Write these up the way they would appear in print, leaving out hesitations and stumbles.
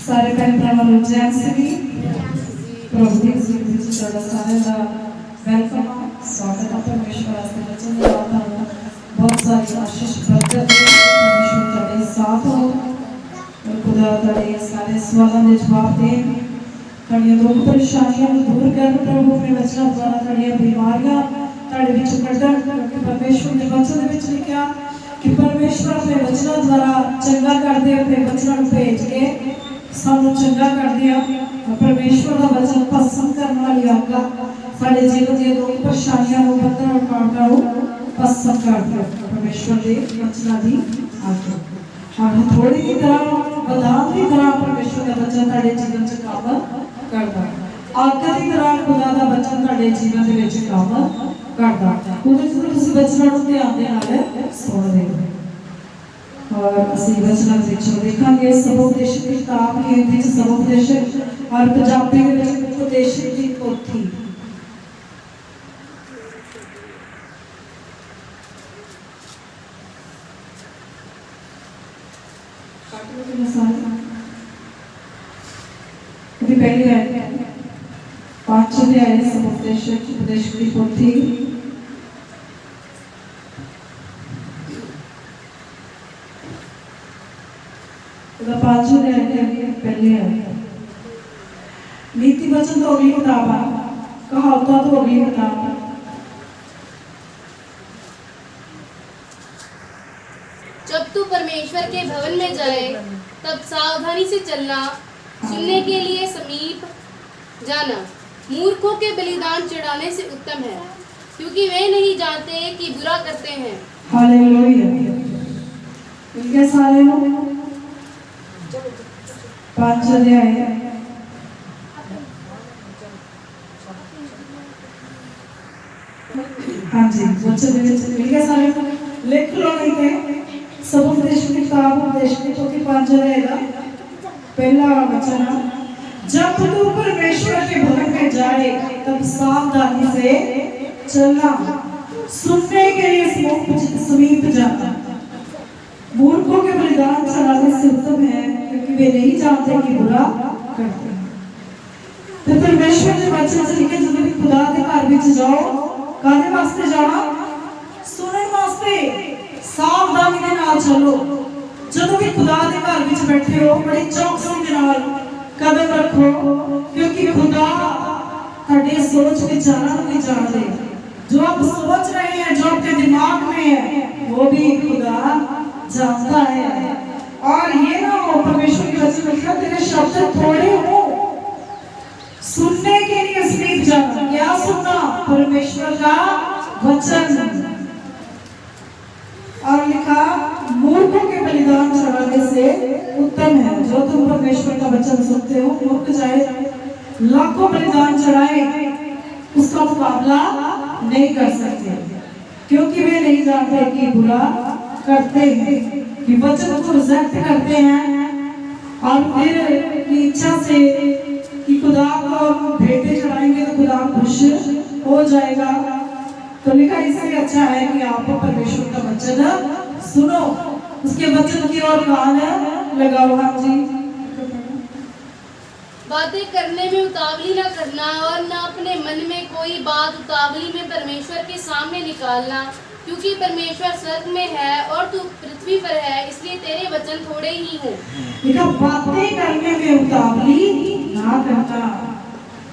सारे भैन भरावां नूं जय श्री प्रभु दी जिंदगी च तुहाडा सारिआं दा वेलकम स्वागत है। परमेश्वर आस्ते वचन दी बात आना बहुत सारी आशीष बरकत परमेश्वर तुहाडे साथ हो और खुदा तुहाडे सारे सवालों के जवाब दे तुहाडीआं दुख परेशानियां नूं दूर कर प्रभु अपने वचन द्वारा तुहाडीआं बीमारियां तुहाडे विच कढण क्योंकि परमेश्वर दे वचन दे विच लिखिआ कि परमेश्वर अपने वचन द्वारा चंगा करदे अपने वचन नूं भेज के सानू चंगा कर दिया। परमेश्वर का वचन पसंद करने वाली आज्ञा साडे जीवन दी दुख परेशानियां नूं बंधन रुकावटां नूं पसंद कर दिया। परमेश्वर दे वचनां दी आज्ञा और थोड़ी की तरह वरदान की तरह परमेश्वर का वचन तुहाडे जीवन च काम करदा आज्ञा की तरह खुदा का वचन तुहाडे जीवन दे विच काम करदा उहदे च तुसीं वचनां नूं ध्यान दे नाल सुणदे और असी वचनां विचों देखांगे सबोपदेश की किताब हिंदी च सबोपदेश और पंजाबी में उपदेश की पोथी पहली है 5 अध्याय सबोपदेश उपदेश की पोथी पहले है नीति वचन तो अगली किताब है कहावतां तो अगली किताब है। जब तू परमेश्वर के भवन में जाए तब सावधानी से चलना सुनने के लिए समीप जाना मूर्खों के बलिदान चढ़ाने से उत्तम है क्योंकि वे नहीं जानते कि बुरा करते हैं। हालेलुया इनके सारे 5 अध्याय हाँ जी वचन मिल सारे लिख लो नहीं थे सबोपदेश की किताब उपदेश की पोथी 5 अध्याय का पहला वचन जब तू परमेश्वर के भवन में जाए तब सावधानी से चलना सुनने के लिए समीप जाना मूर्खों के बलिदान चढ़ाने से उत्तम है क्योंकि वे नहीं जानते कि बुरा करते हैं। तो परमेश्वर के वचन से लिखे जब भी खुदा के घर विच जाओ काहे वास्ते जाना सुनने वास्ते सावधानी के नाल चलो। जब भी खुदा के घर विच बैठे हो बड़ी चौकसी के नाल कदम रखो क्योंकि खुदा ਤੁਹਾਡੇ सोच विचारों को नहीं जानते। जो आप सोच रहे हैं जो आपके दिमाग में है वो भी खुदा जानता है। और ये ना हो परमेश्वर के वचन में लिखा तेरे शब्द थोड़े हो सुनने के लिए समीप जाना क्या सुनना परमेश्वर का वचन और लिखा मूर्खों के बलिदान चढ़ाने से उत्तम है। जो तुम परमेश्वर का वचन सुनते हो मूर्ख चाहे लाखों बलिदान चढ़ाए उसका मुकाबला नहीं कर सकते क्योंकि वे नहीं जानते कि बुरा करते हैं कि वचन को रिजेक्ट करते हैं और फिर की इच्छा से कि खुदा को भेंटे चढ़ाएंगे तो खुदा खुश हो जाएगा। तो लिखा इससे अच्छा है कि आप परमेश्वर का वचन सुनो उसके वचन की ओर कान लगाओ। हाँ जी बातें करने में उतावली न करना और न अपने मन में कोई बात उतावली में परमेश्वर के सामने निकालना क्योंकि परमेश्वर स्वर्ग में है और तू पृथ्वी पर है इसलिए तेरे वचन थोड़े ही हो। देखा बातें करने में उतावली ना करना।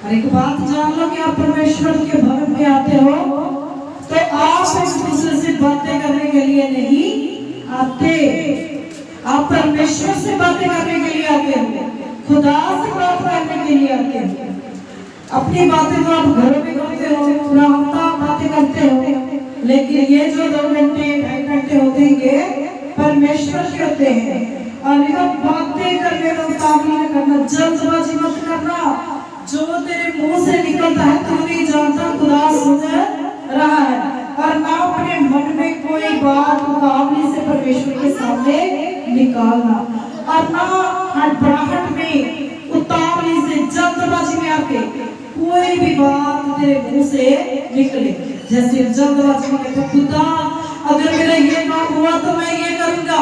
और एक बात जान लो कि आप परमेश्वर के भवन में आते हो तो आप एक दूसरे से बातें करने के लिए नहीं आते आप परमेश्वर से बातें करने के लिए आते हो खुदा से बात करने के लिए आते हो। अपनी बातें तो आप घरों में करते हो पूरा हफ्ता बातें करते हो लेकिन ये जो 2 घंटे 2.5 घंटे होते हैं ये परमेश्वर के होते हैं। और ये बातें करने में उतावली न करना जल्दबाजी मत करना। जो तेरे मुंह से निकलता है तू नहीं जानता खुदा सुन रहा है। और ना अपने मन में कोई बात उतावली से परमेश्वर के सामने निकालना और ना हड़बड़ाहट में उतावली से जल्दबाजी में आके कोई भी बात तेरे मुंह से निकले। जैसे जल्दबाजी में कहते खुदा अगर मेरा ये काम हुआ तो मैं ये करूंगा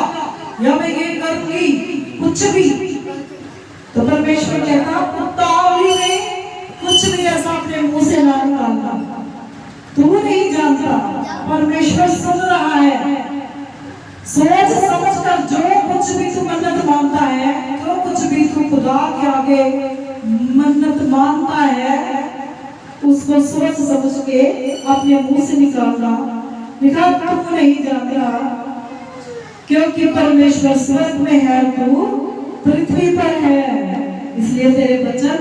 या मैं ये करूंगी कुछ भी तो परमेश्वर सुन रहा है। सोच समझ कर जो कुछ भी तू मन्नत मांगता है, जो कुछ भी तू खुदा के आगे मन्नत मांगता है, उसको सोच समझ के अपने मुंह से निकालना। लिखा तू नहीं जानता क्योंकि परमेश्वर स्वर्ग में है, तू पृथ्वी पर है, इसलिए तेरे वचन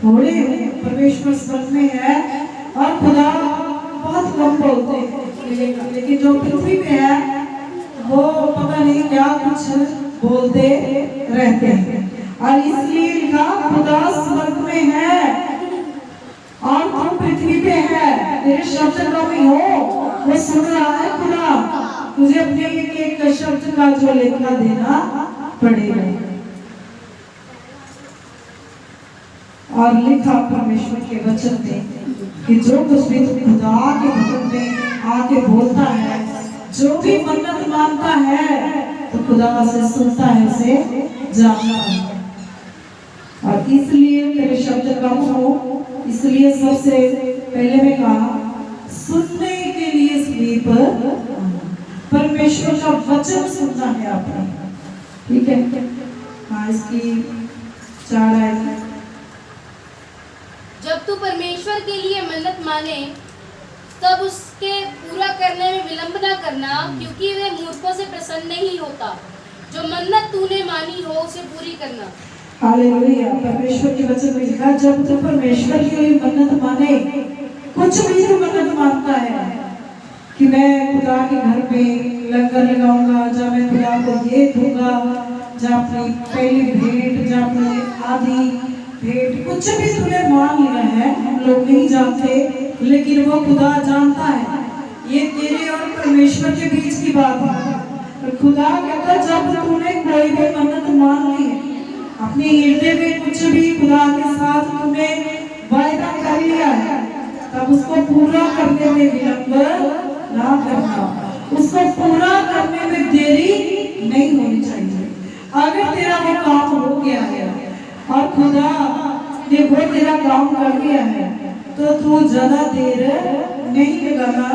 थोड़े हैं। परमेश्वर स्वर्ग में है और खुदा बहुत कम बोलते हैं, लेकिन जो पृथ्वी पे है वो पता नहीं क्या कुछ बोलते रहते हैं। और इसलिए लिखा खुदा स्वर्ग में है और तुम पृथ्वी पे है, तेरे शब्द कमी हो वो सुन रहा है खुदा। तुझे अपने एक एक शब्द का जो लेखा देना पड़ेगा। और लिखा परमेश्वर के वचन में कि जो कुछ भी खुदा के भवन में आके बोलता है, जो भी मन्नत मांगता है, तो खुदा से सुनता है, उसे जानता है। और इसलिए तेरे शब्द कम हो, इसलिए सबसे पहले मैं कहा सुनने के लिए समीप परमेश्वर का वचन सुनना है आपने। ठीक है, हाँ, इसकी 4 आयत। जब तू परमेश्वर के लिए मन्नत मांगे तब उसके पूरा करने में विलंब न करना, क्योंकि वह मूर्खों से प्रसन्न नहीं होता। जो मन्नत तूने मानी हो उसे पूरी करना। हालेलुया। परमेश्वर के वचन में लिखा जब तू परमेश्वर के लिए मन्नत माने, कुछ भी तू मन्नत मांगता है कि मैं खुदा के घर में लंगर लगाऊंगा, जहाँ मैं खुदा को ये दूंगा, जहाँ अपनी पहली भेंट, जहाँ अपनी आधी भेंट, कुछ भी तूने मान लिया है, हम लोग नहीं जानते, लेकिन वो खुदा जानता है। ये तेरे और परमेश्वर के बीच की बात है। तो खुदा कहता जब तूने कोई भी मन्नत मान ली है, अपने हृदय में कुछ भी खुदा के साथ तूने वायदा कर लिया है, तब उसको पूरा करने में विलंब ना करना, उसको पूरा करने में देरी नहीं होनी चाहिए। अगर तेरा वो काम हो गया है और खुदा ने वो तेरा काम कर दिया है, तो तू ज्यादा देर नहीं लगाना,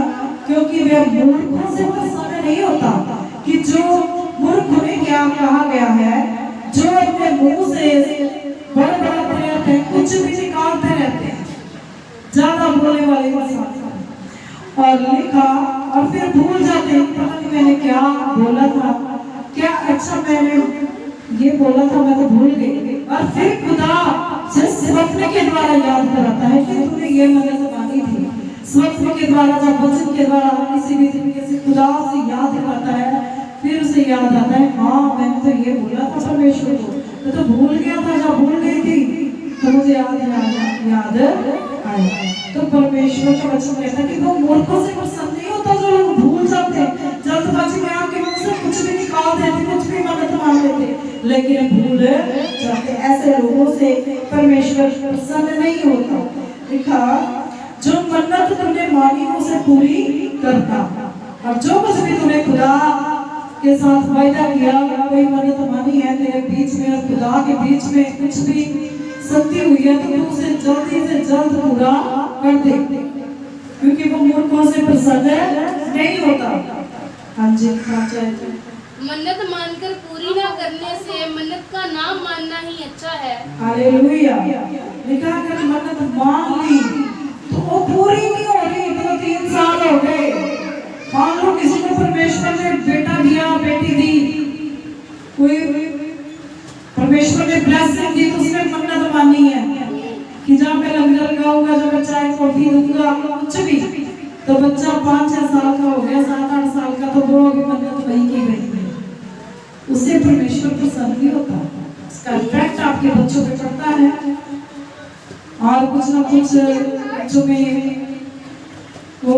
क्योंकि वह मूर्खों से प्रसन्न नहीं होता। कि जो मूर्ख में क्या कहा गया है, जो अपने मुंह से बड़े रहते हैं, कुछ भी निकालते रहते हैं, ज्यादा बोलने वाले इंसान, और लिखा और फिर भूल जाते हैं, पता नहीं मैंने क्या बोला था, क्या अच्छा मैंने ये बोला था, मैं तो भूल गई। और फिर खुदा स्वप्न के द्वारा याद कराता है कि तूने ये मन्नत मांगी थी। स्वप्न के द्वारा, जब वचन के द्वारा किसी भी तरीके से खुदा से याद करता है, फिर उसे याद आता है, हाँ मैंने तो ये बोला था परमेश्वर को, मैं तो भूल गया था, जब भूल गई थी तो मुझे याद आया। तो परमेश्वर का वचन कहता है कि वो मूर्खों से प्रसन्न नहीं होता, जो लोग भूल जाते हैं, जल्दबाजी में आपके मुंह से कुछ भी निकाल देते, कुछ भी मन्नत मांग लेते, लेकिन भूल जाते। ऐसे लोगों से परमेश्वर प्रसन्न नहीं होता। लिखा जो मन्नत तुमने मांगी उसे पूरी करता। और जो कुछ भी तुम्हें खुदा के साथ वायदा किया, कोई मन्नत मानी है तेरे बीच में और खुदा के बीच में कुछ भी सत्य हुई है, तो तू उसे जल्दी से जल्द पूरा कर दे, क्योंकि वो मूर्खों से प्रसन्न नहीं होता। हाँ जी, मन्नत मानकर पूरी ना करने से मन्नत का नाम मानना ही अच्छा है। हालेलुया। लिखा अगर मन्नत मान ली तो वो पूरी नहीं हो रही, तो 3 साल हो गए, मान लो किसी को परमेश्वर ने बेटा दिया, बेटी दी, कोई परमेश्वर ने ब्लेसिंग दी, तो उसने मन्नत मानी है कि जहाँ मैं लंगर लगाऊंगा, जब मैं चाय कॉफी दूंगा, कुछ भी, तो बच्चा 5-6 साल का हो गया, 7-8 साल का, तो वो अभी मन्नत वही की गई है, उससे परमेश्वर प्रसन्न नहीं होता। इसका इफेक्ट आपके बच्चों पे पड़ता है। और कुछ ना कुछ बच्चों में वो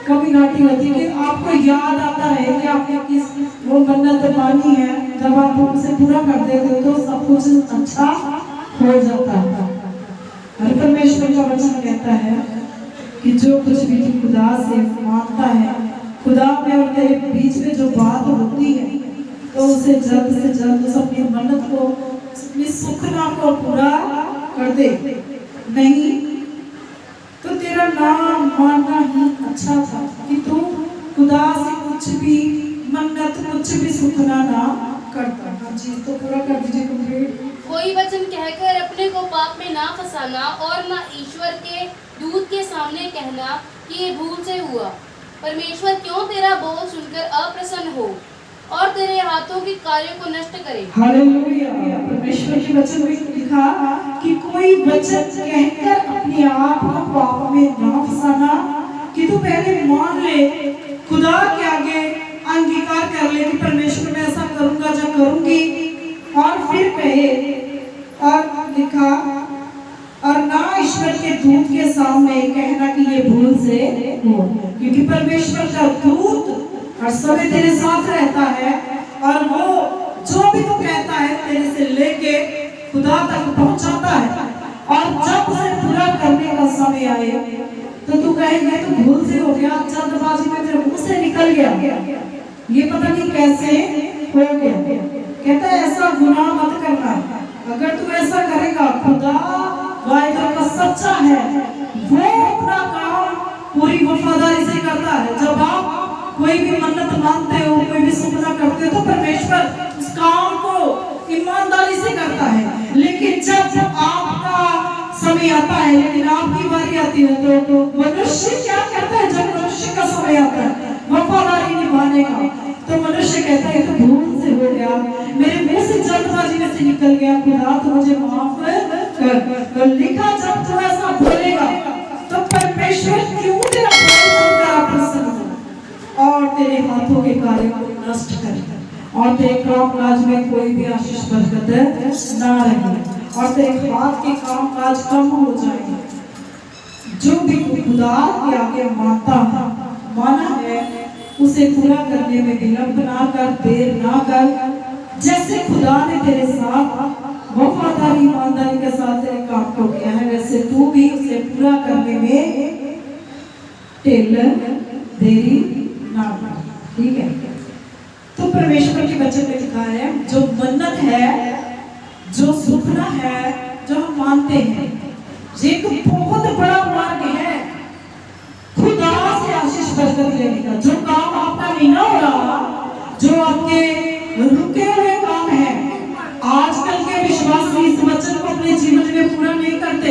कभी घाटी होती है कि आपको याद आता है कि आपने किस वो मन्नत मानी है, जब आप उसे पूरा कर देते हो तो सब कुछ अच्छा हो जाता है। और परमेश्वर का वचन कहता है कि जो कुछ भी तू खुदा से मांगता है, खुदा में और तेरे बीच में जो बात होती है, तो उसे जल्द से जल्द उस अपनी मन्नत को, अपनी सुखना को पूरा कर दे, नहीं तो तेरा नाम मानना ही अच्छा था कि तू खुदा से कुछ भी मन्नत कुछ भी सुखना ना करता। हाँ जी, तो पूरा कर दीजिए कंप्लीट। कोई वचन कहकर अपने को पाप में ना फंसाना और ना ईश्वर के दूत के सामने कहना कि ये भूल से हुआ। परमेश्वर क्यों तेरा बोल सुनकर अप्रसन्न हो और तेरे हाथों के कार्यों को नष्ट करे। हालेलुया। परमेश्वर के वचन में लिखा कि कोई वचन कहकर अपने आप को पाप में ना फंसाना, कि तू पहले मान ले, खुदा के आगे अंगीकार कर ले कि परमेश्वर मैं ऐसा करूंगा जो करूंगी, और फिर कहे, और लिखा, और ना ईश्वर के दूत के सामने कहना कि ये भूल से हो, क्योंकि परमेश्वर का दूत हर समय तेरे साथ रहता है, और वो जो भी तू कहता है तेरे से लेके खुदा तक पहुंचाता है। और जब उसे पूरा करने का समय आए तो तू कहेगा तो भूल से हो गया, जल्दबाजी में तेरे मुंह से निकल गया, ये पता नहीं कैसे हो गया। कहता है ऐसा गुनाह मत करना। अगर तू ऐसा करेगा, खुदा वायदा का सच्चा है, वो अपना काम पूरी वफादारी से करता है। जब आप कोई भी मन्नत मांगते हो, कोई भी सुपना करते हो, तो परमेश्वर उस काम को ईमानदारी से करता है। लेकिन जब आपका समय आता है, लेकिन आपकी बारी आती है, तो मनुष्य क्या कहता है? जब मनुष्य का समय आता है वफादारी निभाने का, तो मनुष्य कहता है तो भूल से हो गया, मेरे मुंह से जल्दबाजी में से निकल गया, खुदा तो मुझे माफ कर। तो लिखा जब तू ऐसा बोलेगा तो परमेश्वर क्यों तेरा बोल सुनकर अप्रसन्न हो और तेरे हाथों के कार्य को नष्ट करे, और तेरे काम काज में कोई भी आशीष बरकत ना रहे, और तेरे हाथ के काम काज कम हो जाएंगे। जो भी तू खुदा के आगे माना है, उसे पूरा करने में विलंब ना कर, देर ना कर। जैसे खुदा ने तेरे साथ वफादारी ईमानदारी के साथ तेरे काम को किया है, वैसे तू भी उसे पूरा करने में देरी ना कर। ठीक है? तो परमेश्वर के वचन में लिखा है, जो मन्नत है, जो सुखना है, जो हम मानते हैं, ये एक बहुत बड़ा मार्ग है खुदा से आशीष बरकत लेने का। जो काम आपका नहीं ना हो रहा, जो आपके रुके हुए काम है, आजकल के विश्वासी इस वचन को अपने जीवन में पूरा नहीं करते,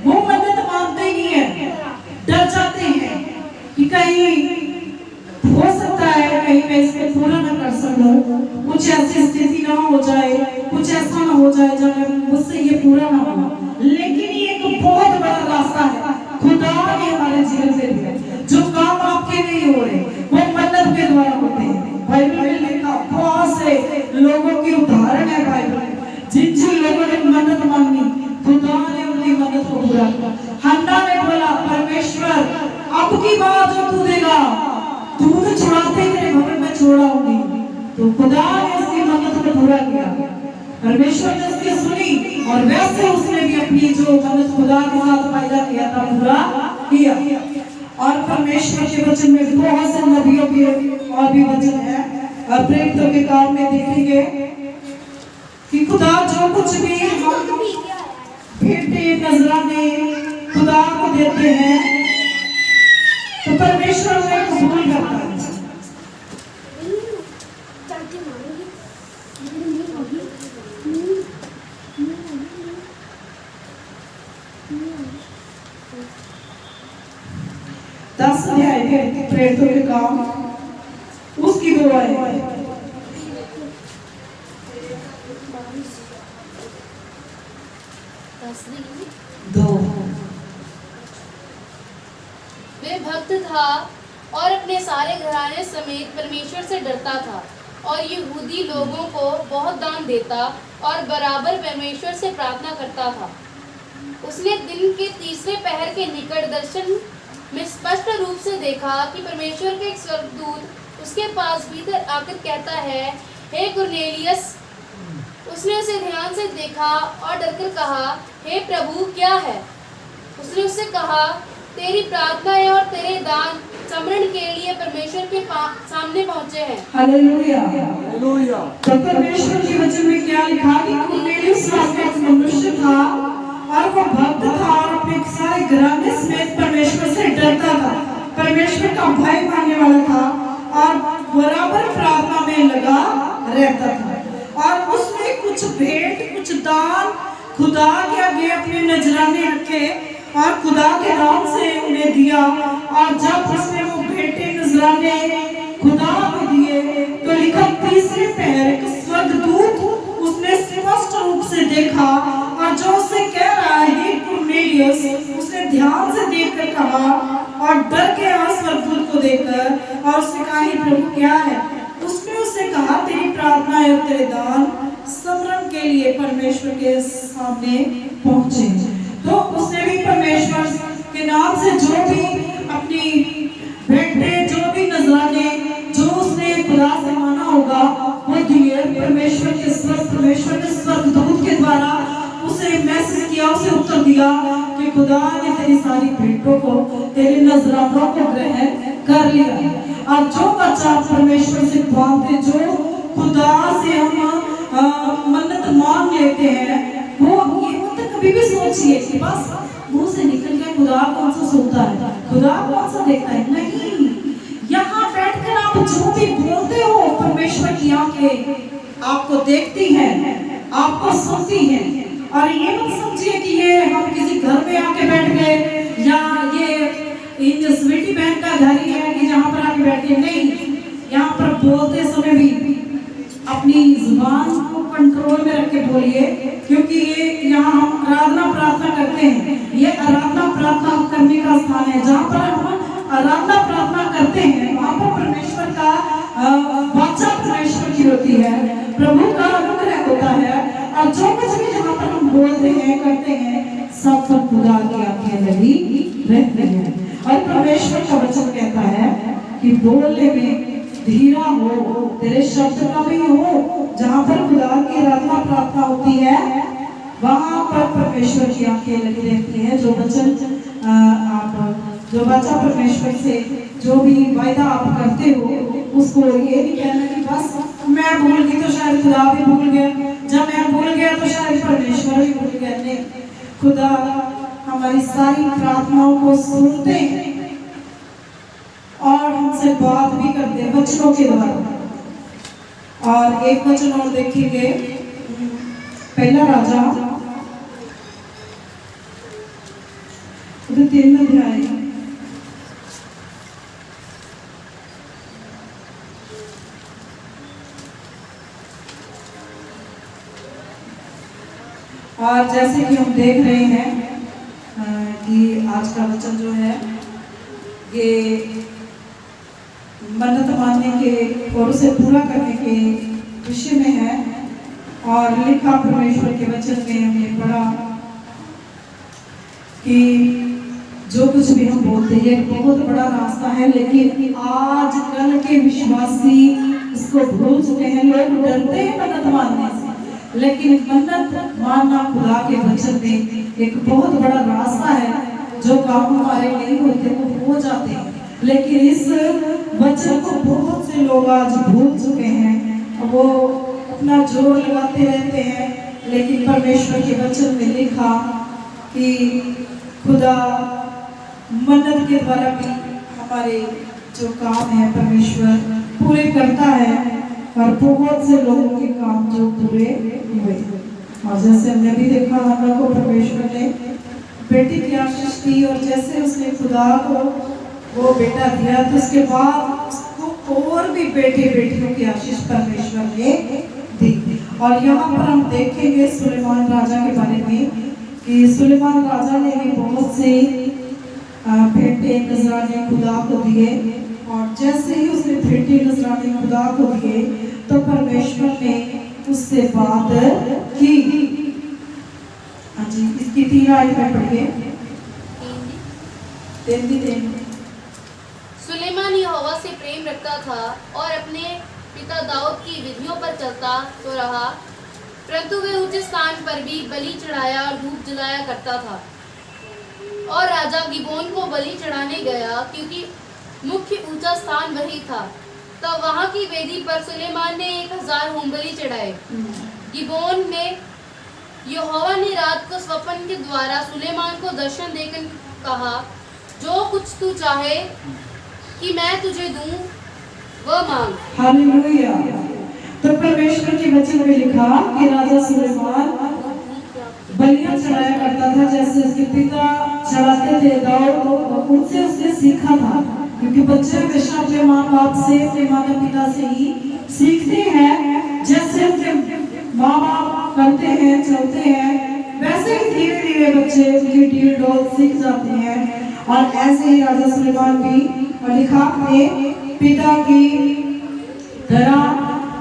वो मन्नत मानते ही है, डर जाते हैं कि कहीं हो सकता है कहीं मैं इसको पूरा ना कर सकूं, कुछ ऐसी स्थिति ना हो जाए, कुछ ऐसा ना हो जाए जब मुझसे ये पूरा ना हो। लेकिन ये एक बहुत बड़ा रास्ता है खुदा ने हमारे जीवन में दिया। जो काम आपके नहीं हो रहे वो मन्नत के द्वारा होते हैं। बाइबल में लिखा बहुत से लोगों की उदाहरण है बाइबल में, जिन लोगों ने मन्नत मांगी, खुदा ने उनकी मन्नत को पूरा किया। हन्ना ने बोला, परमेश्वर अब की बात जो तू देगा, दूध छुड़ाते तेरे भवन में छोड़ाऊंगी, तो खुदा ने उसकी मन्नत को पूरा किया। परमेश्वर ने उसकी सुनी, और वैसे उसने भी अपनी जो मन्नत खुदा के साथ वायदा किया था पूरा किया। और परमेश्वर के वचन में बहुत से नबियों के और भी वचन है, और प्रेरितों के काम में देखेंगे कि खुदा जो कुछ भी हम भेंटे नजराने खुदा को देते हैं, तो परमेश्वर उन्हें कबूल करता है। दस अध्याय के प्रेरितों के काम उसकी 2 आयतें, वे भक्त था और अपने सारे घराने समेत परमेश्वर से डरता था, और यहूदी लोगों को बहुत दान देता और बराबर परमेश्वर से प्रार्थना करता था। उसने दिन के तीसरे पहर के निकट दर्शन में स्पष्ट रूप से देखा कि परमेश्वर का एक स्वर्गदूत उसके पास भीतर आकर कहता है, हे कुरनेलियस। उसने उसे ध्यान से देखा और डरकर कहा, हे प्रभु क्या है? उसने उससे कहा, तेरी प्रार्थनाएं और तेरे दान समरण के लिए परमेश्वर के सामने पहुंचे हैं। Hallelujah, hallelujah. तो परमेश्वर के वचन में क्या लिखा कि कुरनेलियस नाम का एक मनुष्य था, और वो भक्त था और अपने सारे घराने समेत परमेश्वर से डरता था। परमेश्वर का भय मानने वाला था और बराबर प्रार्थना में लगा रहता था। और उसने कुछ भेंट, कुछ दान खुदा के आगे अपने नजराने रखे और खुदा के नाम से उन्हें दिया। और जब उसने वो भेंटे नजराने खुदा को दिए तो लिखा तीसरे पहर एक स्वर्गदूत उसने स्पष्ट रूप से देखा और जो उससे कह रहा है कुरनेलियस, उसने ध्यान से देखकर कहा और डर गया स्वर्गदूत को देखकर और उसने कहा हे प्रभु क्या है? उसने उससे कहा तेरी प्रार्थना और तेरे दान समरण के लिए परमेश्वर के सामने पहुंचे। तो उसने भी परमेश्वर के नाम से जो भी अपनी भेंटे, जो भी नजराने, जो उसने खुदा से माना होगा वो दिए। परमेश्वर के स्वर्गदूत के द्वारा उसे मैसेज किया, उसे उत्तर दिया कि खुदा ने तेरी सारी भेंटों को, तेरे नजरानों को ग्रहण कर लिया। और जो बच्चा परमेश्वर से मांगते, जो खुदा से हम मन्नत मांग लेते हैं, वो ये मत कभी भी सोचिए कि बस मुंह से निकल गया, खुदा कौन सा सुनता है, खुदा कौन सा देखता है। नहीं, यहाँ बैठकर आप जो भी बोलते हो परमेश्वर की आंखें आपको देखती हैं, आपको सुनती हैं। और ये मत समझिए कि ये हम किसी घर में आके बैठ गए या ये स्वीटी बहन का घर ही है कि जहाँ पर आके बैठे। नहीं, यहाँ पर बोलते समय भी अपनी जुबान को कंट्रोल में रख के बोलिए, क्योंकि ये यहाँ हम आराधना प्रार्थना करते हैं। ये आराधना प्रार्थना करने का स्थान है। जहाँ पर हम आराधना प्रार्थना करते हैं वहाँ पर परमेश्वर का वाचा परमेश्वर की होती है, प्रभु का अनुग्रह होता है। और जो कुछ भी जहाँ पर हम बोलते हैं, करते हैं, सब खुदा की आंखें लगी रहती हैं। और परमेश्वर का वचन कहता है कि बोलने में धीरा हो, तेरे शब्द कभी हो। जहाँ पर खुदा की आराधना प्रार्थना होती है वहाँ पर परमेश्वर की आंखें लगी रहती हैं। जो वचन आप जो वाचा परमेश्वर से जो भी वायदा आप करते हो, उसको ये नहीं कहना कि बस मैं भूल गई तो शायद खुदा भी भूल गया, जब मैं भूल गया तो शायद परमेश्वर भी भूल गया। नहीं, खुदा हमारी सारी प्रार्थनाओं को सुनते हैं और हमसे बात भी करते हैं वचनों के द्वारा। और एक वचन और देखेंगे, पहला राजा 3 अध्याय, और जैसे कि हम देख रहे हैं कि आज का वचन जो है ये मन्नत मानने के और उसे पूरा करने के विषय में है। और लिखा परमेश्वर के वचन में हमने पढ़ा कि जो कुछ भी हम बोलते हैं एक बहुत बड़ा रास्ता है, लेकिन आज कल के विश्वासी इसको भूल चुके हैं। लोग डरते हैं मन्नत मानने से, लेकिन मन्नत मानना खुदा के वचन में एक बहुत बड़ा रास्ता है। जो काम हमारे नहीं होते वो हो जाते हैं, लेकिन इस वचन को बहुत से लोग आज भूल चुके हैं। वो अपना जोर लगाते रहते हैं, लेकिन परमेश्वर के वचन में लिखा कि खुदा मन्नत के द्वारा भी हमारे जो काम है परमेश्वर पूरे करता है। और बहुत से लोगों के काम जो पूरे हुए, और जैसे हमने भी देखा हम लोग को परमेश्वर ने बेटी की आशीष दी, और जैसे उसने खुदा को वो बेटा दिया तो उसके बाद उसको और भी बेटे बेटियों की आशीष परमेश्वर ने दी। और यहाँ पर हम देखेंगे सुलेमान राजा के बारे में कि सुलेमान राजा ने भी बहुत से भेंटे नजराने खुदा को दिए। और जैसे ही उसने भेंटे नजराने खुदा को दिए तो परमेश्वर ने उससे बात की। हाँ जी, इसकी 3 आयत में पढ़िए। सुलेमान यहोवा से प्रेम रखता था और अपने पिता दाऊद की विधियों पर चलता तो रहा, परंतु वे ऊंचे स्थान पर भी बलि चढ़ाया और धूप जलाया करता था। और राजा गिबोन को बलि चढ़ाने गया, क्योंकि मुख्य ऊंचा स्थान वही था। तब वहां की वेदी पर सुलेमान ने 1000 होमबलि चढ़ाए। गिबोन में यहोवा ने रात को स्वप्न के द्वारा सुलेमान को दर्शन देकर कहा, जो कुछ तू चाहे कि मैं तुझे दूं वो मांग। हालेलुया। तो परमेश्वर के वचन में लिखा कि राजा सुलेमान बलियां चढ़ाया करता था जैसे उसके पिता चढ़ाते थे दाऊद, उनसे उसने सीखा था, क्योंकि बच्चे हमेशा अपने माँ बाप से, अपने माता पिता से ही सीखते हैं। जैसे उनके माँ बाप करते हैं, चलते हैं, वैसे ही धीरे धीरे बच्चे उनकी डील डोल सीख जाते हैं। और ऐसे ही राजा सुलेमान भी लिखा अपने पिता की तरह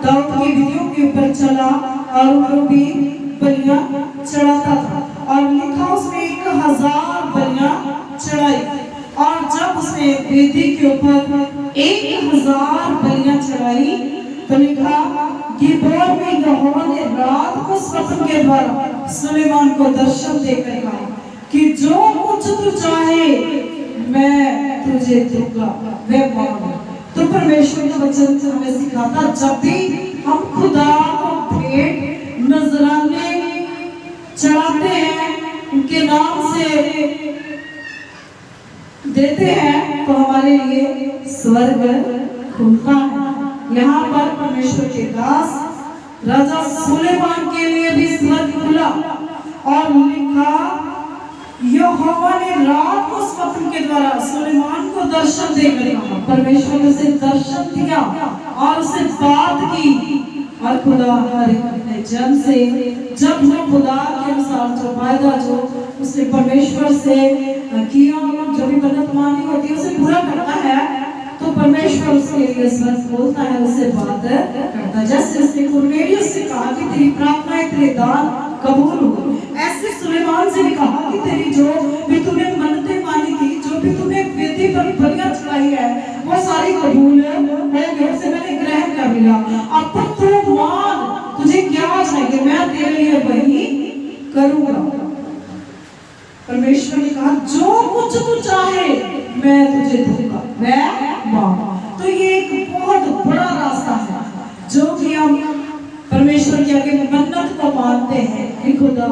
दाऊद की विधियों के ऊपर चला और उनको भी बलियां चढ़ाता था। और लिखा उसने 1000 बलियां चढ़ाई। और जब उसने वेदी के ऊपर 1000 बलियां चढ़ाई तो लिखा गिबोर में यहोवा ने रात को स्वप्न के द्वारा सुलेमान को दर्शन देकर कहा कि जो कुछ तू चाहे मैं तुझे दूंगा, वह मांग। तो परमेश्वर का वचन हमें सिखाता, जब भी हम खुदा को भेंट नजराने चढ़ाते हैं, उनके नाम से देते हैं, तो हमारे लिए स्वर्ग खुलता है। यहाँ पर परमेश्वर के दास राजा सुलेमान के लिए भी स्वर्ग खुला और लिखा यहोवा ने रात को स्वप्न के द्वारा सुलेमान को दर्शन देकर कहा। परमेश्वर ने उसे दर्शन दिया और उसे बात की। और खुदा हर एक जन से जब वो खुदा के अनुसार जो वायदा जो उसने परमेश्वर से किया, जो भी मन्नत मांगी होती है उसे पूरा करता है, तो परमेश्वर उसके लिए स्वर्ग बोलता है, उससे बात करता है। जैसे उसने कुरनेलियुस से कहा कि तेरी प्रार्थनाएं, तेरे दान कबूल हो, ऐसे सुलेमान से भी कहा कि तेरी जो भी तूने मन्नतें मांगी थी, जो भी तूने वेदी पर बलियां चढ़ाई है, वो सारी कबूल हो गई, उसे मैंने ग्रहण कर लिया। अब तू मांग, तुझे क्या चाहिए, मैं तेरे लिए वही करूंगा। परमेश्वर ने कहा जो कुछ तू चाहे मैं तुझे दूंगा, मैं मांग। तो ये एक बहुत बड़ा रास्ता है जो कि हम परमेश्वर के आगे मन्नत को मानते हैं कि खुदा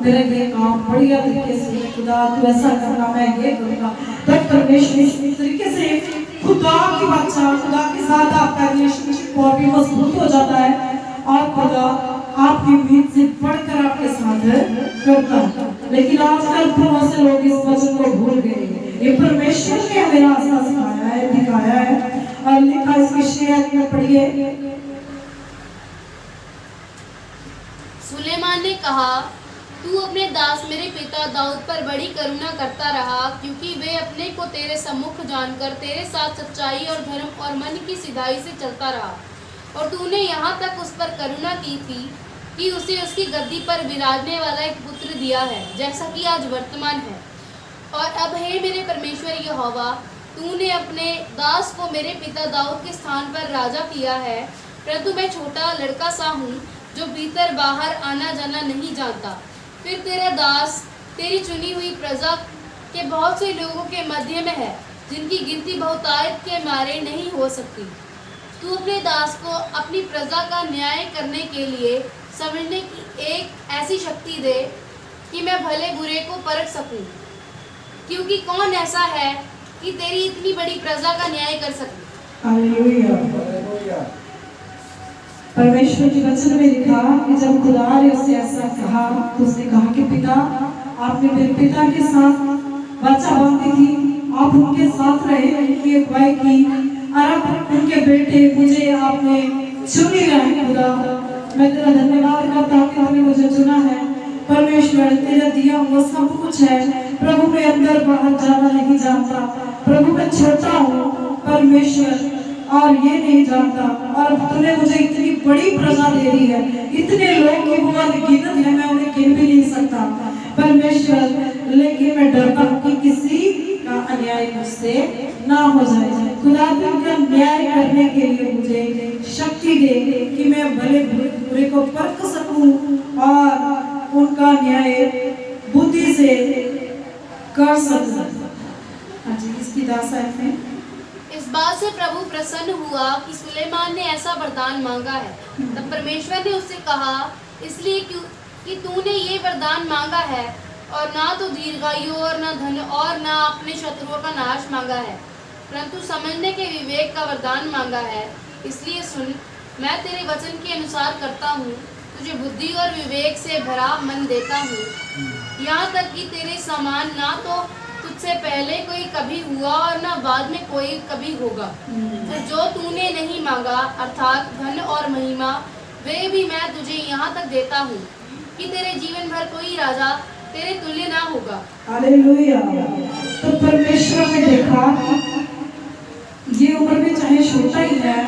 मेरा ये काम बढ़िया तरीके से, खुदा तू ऐसा करना, मैं ये करूंगा। तो परमेश्वर इस तरीके से खुदा की बात, खुदा के साथ आपका रिलेशनशिप और भी मजबूत हो जाता है और खुदा आपकी उम्मीद से बढ़कर आपके साथ करता है। लेकिन आजकल बहुत से लोग इस वचन को भूल गए। ये परमेश्वर ने हमें रास्ता सिखाया है, दिखाया है। और लिखा इसकी शेयत में पढ़िए। सुलेमान ने कहा तू अपने दास मेरे पिता दाऊद पर बड़ी करुणा करता रहा, क्योंकि वे अपने को तेरे सम्मुख जानकर तेरे साथ सच्चाई और धर्म और मन की सिधाई से चलता रहा। और तूने यहाँ तक उस पर करुणा की थी कि उसे उसकी गद्दी पर विराजने वाला एक पुत्र दिया है, जैसा कि आज वर्तमान है। और अब हे मेरे परमेश्वर यहोवा, तूने अपने दास को मेरे पिता दाऊद के स्थान पर राजा किया है, परंतु मैं छोटा लड़का सा हूँ जो भीतर बाहर आना जाना नहीं जानता। फिर तेरा दास तेरी चुनी हुई प्रजा के बहुत से लोगों के मध्य में है, जिनकी गिनती बहुतायत के मारे नहीं हो सकती। तू अपने दास को अपनी प्रजा का न्याय करने के लिए समझने की एक ऐसी शक्ति दे कि मैं भले बुरे को परख सकूं, क्योंकि कौन ऐसा है कि तेरी इतनी बड़ी प्रजा का न्याय कर सके। हालेलुया। परमेश्वर के वचन में लिखा कि जब खुदा ने उसे ऐसा कहा तो उसने कहा कि पिता, आपने मेरे पिता के साथ वाचा बांधी थी, आप उनके साथ रहे, उनकी अगुवाई की, और अब उनके बेटे मुझे आपने चुन लिया है। खुदा, मैं तेरा धन्यवाद करता हूँ कि आपने मुझे चुना है। परमेश्वर, तेरा दिया हुआ सब कुछ है प्रभु, मैं अंदर बाहर जाना नहीं जानता प्रभु, मैं छोटा हूँ परमेश्वर और ये नहीं जानता, और तूने मुझे इतनी बड़ी प्रजा दे दी है, इतने लोग की वो अनगिनत है, मैं उन्हें गिन भी नहीं सकता परमेश्वर। लेकिन मैं डरता हूँ कि किसी का अन्याय मुझसे ना हो जाए। खुदा, उनका न्याय करने के लिए मुझे शक्ति दे कि मैं भले बुरे को परख सकूं और उनका न्याय बुद्धि से कर सकूं। हाँ जी, इसकी दास है। इस बात से प्रभु प्रसन्न हुआ कि सुलेमान ने ऐसा वरदान मांगा है। तब परमेश्वर ने उससे कहा, इसलिए कि तूने ये वरदान मांगा है, और ना तो दीर्घायु और ना धन और ना अपने शत्रुओं का नाश मांगा है, परंतु समझने के विवेक का वरदान मांगा है। इसलिए सुन, मैं तेरे वचन के अनुसार करता हूँ, तुझे बुद्धि और विवेक से भरा मन देता हूँ, यहाँ तक कि तेरे समान ना तो तुझसे पहले कोई कभी हुआ और ना बाद में कोई कभी होगा। तो जो तूने नहीं मांगा अर्थात धन और महिमा, वे भी मैं तुझे यहाँ तक देता हूँ कि तेरे जीवन भर कोई राजा तेरे तुल्य ना होगा। हालेलुया। तो परमेश्वर ने देखा ये उम्र में चाहे छोटा ही है,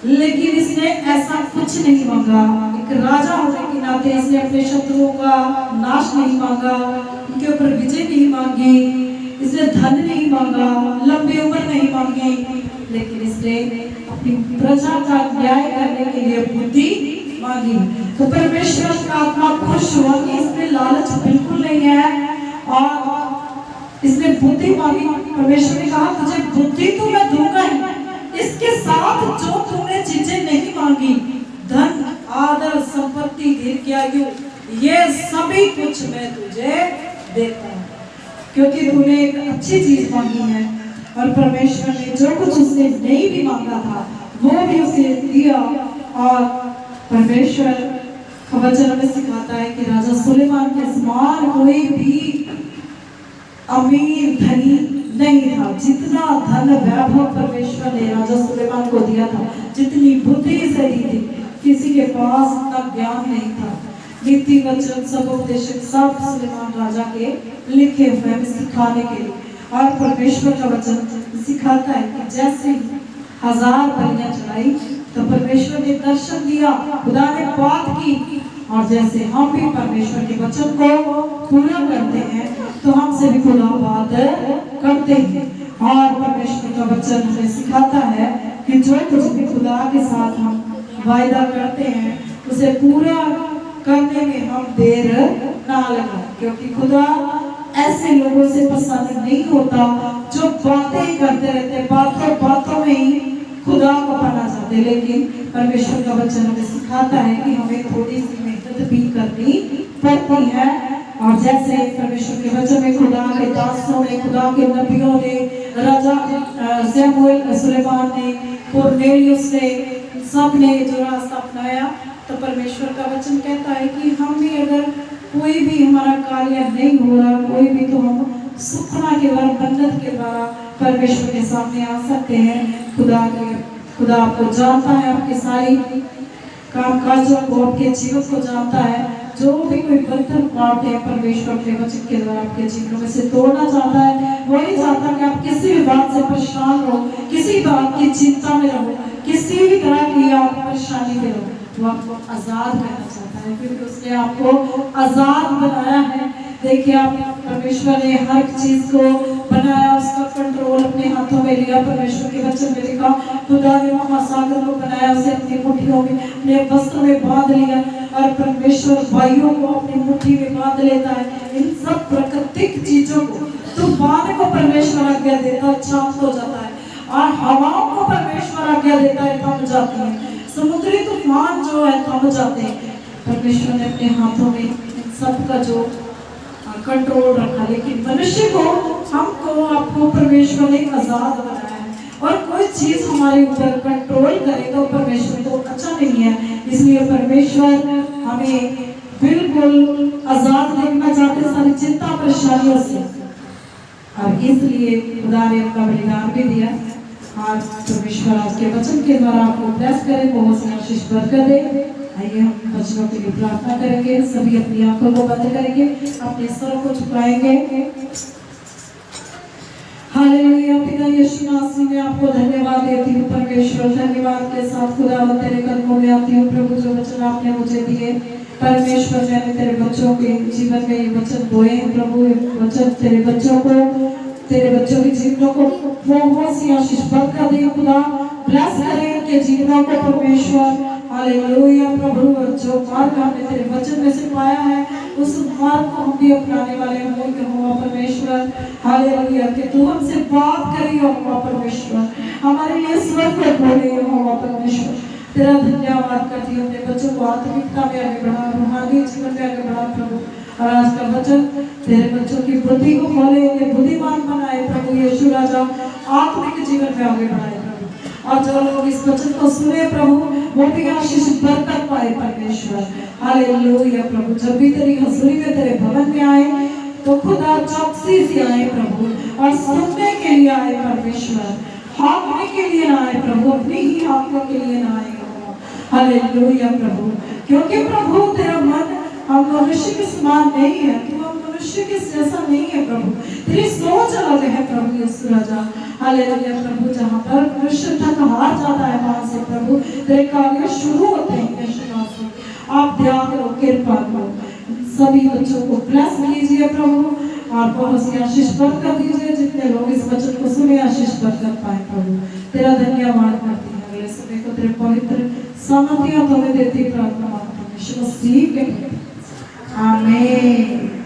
लेकिन इसने ऐसा कुछ नहीं मांगा। एक राजा होने के नाते इसने अपने शत्रुओं का नाश नहीं मांगा, उनके ऊपर विजय नहीं मांगी, इसने धन नहीं मांगा, लंबी उम्र नहीं मांगी, लेकिन इसने अपनी प्रजा का न्याय करने के लिए बुद्धि मांगी। तो परमेश्वर का आत्मा खुश हुआ कि इसमें लालच बिल्कुल नहीं है और इसने बुद्धि मांगी। परमेश्वर ने कहा तुझे बुद्धि तो मैं दूंगा ही, इसके साथ जो तूने चीजें नहीं मांगी, धन, आदर, संपत्ति, दीर्घायु, ये सभी कुछ मैं तुझे देता हूँ, क्योंकि तूने एक अच्छी चीज मांगी है। और परमेश्वर ने जो कुछ उसने नहीं भी मांगा था वो भी उसे दिया। और परमेश्वर का वचन हमें सिखाता है कि राजा सुलेमान के समान कोई भी अमीर धनी नहीं था। जितना धन वैभव परमेश्वर ने राजा सुलेमान को दिया था, जितनी बुद्धि से दी थी, किसी के पास इतना ज्ञान नहीं था। नीति वचन सब उपदेशक सब सुलेमान राजा के लिखे हुए हैं सिखाने के लिए। और परमेश्वर का वचन सिखाता है कि जैसे 1000 बलियां चढ़ाई तो परमेश्वर ने दर्शन दिया, खुदा ने बात की, और जैसे हम भी परमेश्वर के वचन को पूरा करते हैं तो हमसे भी खुदा बात करते हैं। और परमेश्वर का वचन हमें सिखाता है कि जो कुछ भी खुदा के साथ हम वायदा करते हैं उसे पूरा करने में हम देर ना लगाएं, क्योंकि खुदा ऐसे लोगों से पसंद नहीं होता जो बातें करते रहते, बातों में ही खुदा को पाना चाहते। लेकिन परमेश्वर का वचन हमें सिखाता है कि हमें थोड़ी सी मेहनत भी करनी पड़ती है। और जैसे परमेश्वर के वचन में खुदा के दासों ने, खुदा के नबियों ने, राजा शमूएल, सुलेमान ने, कुरनेलियुस ने, सब ने जो रास्ता अपनाया, तो परमेश्वर का वचन कहता है कि हम भी अगर कोई भी हमारा कार्य नहीं हो रहा, कोई भी, तो हम सुखना के द्वारा, बंधन के द्वारा परमेश्वर के सामने आ सकते हैं। खुदा आपको जानता है, आपके सारी काम काजों को, आपके जीवन को जानता है। जो भी कोई बंधन काटते हैं परमेश्वर के वचन के द्वारा आपके जीवन में से तोड़ना चाहता है, वो नहीं चाहता कि आप किसी भी बात से परेशान रहो, किसी बात की चिंता में रहो, किसी भी तरह की आप परेशानी में रहो। वो आपको आजाद करना चाहता है, क्योंकि उसने आपको आजाद बनाया है। देखिए, आप परमेश्वर ने हर चीज को बनाया, उसका कंट्रोल अपने हाथों में लिया। परमेश्वर के वचन में लिखा, खुदा ने महासागर को बनाया, उसे अपनी मुट्ठियों में, अपने वस्त्र में बांध लिया, और परमेश्वर वायुओं को अपनी मुट्ठी में बांध लेता है। इन सब प्राकृतिक चीजों को, तूफान को परमेश्वर आज्ञा देता है, शांत हो जाता है, और हवाओं को परमेश्वर आज्ञा देता है, थम जाती है। समुद्री तूफान जो है थम जाते हैं। परमेश्वर ने अपने हाथों में सबका जो कंट्रोल रखा। लेकिन मनुष्य को, हमको, आपको परमेश्वर ने आजाद बनाया है, और कोई चीज हमारे ऊपर कंट्रोल करे तो परमेश्वर को अच्छा नहीं है। इसलिए परमेश्वर हमें बिल्कुल आजाद देखना चाहते सारी चिंता परेशानियों से, और इसलिए खुदा ने अपना बलिदान भी दिया। आज परमेश्वर आज के वचन के द्वारा आपको ब्लेस करे, बहुत सी आशीष बरकत दे। आइए हम वचनों के लिए प्रार्थना करेंगे। सभी अपनी आंखों को बंद करेंगे, अपने स्वरों को झुकाएंगे। हालेलुया। पिता यीशु मसीह में आपको धन्यवाद देती हूँ परमेश्वर, धन्यवाद के साथ खुदा तेरे कदमों में आती हूँ प्रभु। जो वचन आपने मुझे दिए परमेश्वर, मैंने तेरे बच्चों के जीवन में ये वचन बोए हैं प्रभु। वचन तेरे बच्चों को, तेरे बच्चों के जीवनों को बहुत सी आशीष बरकत दे खुदा। ब्लेस करें उनके जीवनों को परमेश्वर। हालेलुया प्रभु। और जो मार्ग हमने तेरे वचन में से पाया है, उस मार्ग को हम भी अपनाने वाले हों परमेश्वर। हालेलुया। कि तू हमसे बात करी हो परमेश्वर, हमारे लिए स्वर को बोले हो परमेश्वर। तेरा धन्यवाद करती हूँ, अपने बच्चों को आत्मिकता में आगे बढ़ा, रूहानी जीवन में आगे बढ़ा प्रभु। और आज का वचन तेरे बच्चों की बुद्धि को खोले, इन्हें बुद्धिमान बनाए प्रभु यीशु राजा, आत्मिक जीवन में आगे बढ़ाए प्रभु। और जो लोग इस वचन को सुने प्रभु वो भी आशीष बरकत पाए परमेश्वर। हालेलुया प्रभु। जब भी तेरी हजूरी में तेरे भवन में आए तो खुदा चौकसी से आए प्रभु, और सुनने के लिए आए परमेश्वर, हाँकने के लिए ना आए प्रभु, अपनी ही हाँकने के लिए ना आए। हालेलुया प्रभु। क्योंकि प्रभु तेरा मन हम मनुष्य के समान नहीं है, तू हम मनुष्य के जैसा नहीं है प्रभु, तेरी सोच अलग है प्रभु यीशु राजा। हालेलुया प्रभु। जहाँ पर मनुष्य थक हार जाता है वहां से प्रभु तेरे कार्य शुरू होते हैं यीशु नाम से। आप दया करो, कृपा करो, सभी बच्चों को ब्लेस कीजिए प्रभु, और बहुत सी आशीष बरकत दीजिए। जितने लोग इस वचन को सुने आशीष बरकत पाए प्रभु। तेरा धन्यवाद करती हूँ, अगले समय को तेरे पवित्र सामर्थियां तुम्हें देती प्रार्थना यीशु मसीह के नाम में। आमीन।